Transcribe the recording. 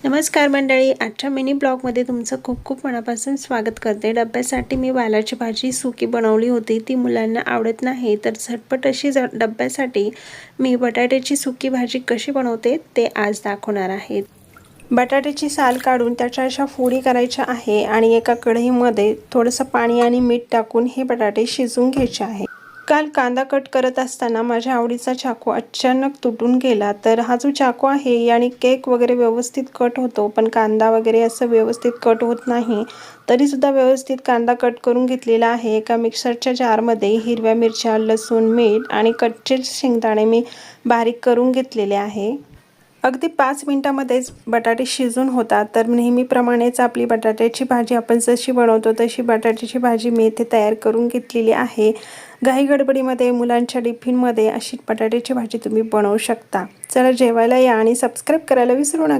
नमस्कार मंडळी, आजच्या मिनी ब्लॉगमध्ये तुमचं खूप खूप मनापासून स्वागत करते। डब्यासाठी मी वालाची भाजी सुकी बनवली होती, ती मुलांना आवडत नाही, तर झटपट अशी डब्यासाठी मी बटाट्याची सुकी भाजी कशी बनवते ते आज दाखवणार आहे। बटाट्याची साल काढून त्याच्या अशा फोडी करायच्या आहे आणि एका कढईमध्ये थोडंसं पाणी आणि मीठ टाकून हे बटाटे शिजवून घ्यायचे आहे। काल कांदा कट करत असताना माझ्या आवडीचा चाकू अचानक तुटून गेला, तर हा जो चाकू आहे याने केक वगैरे व्यवस्थित कट होतो, पण कांदा वगैरे असं व्यवस्थित कट होत नाही। तरीसुद्धा व्यवस्थित कांदा कट करून घेतलेला आहे। एका मिक्सरच्या जारमध्ये हिरव्या मिरच्या, लसूण, मीठ आणि कच्चे शेंगदाणे मी बारीक करून घेतलेले आहे। अगदी 5 मिनिटांमध्येच बटाटे शिजून होतात। तर नेहमीप्रमाणेच आपली बटाट्याची भाजी आपण जशी बनवतो तशी बटाट्याची भाजी मी इथे तयार करून घेतलेली आहे। घाई गडबडीमध्ये मुलांच्या टिफिनमध्ये अशी बटाट्याची भाजी तुम्ही बनवू शकता। चला जेवायला या आणि सबस्क्राईब करायला विसरू नका।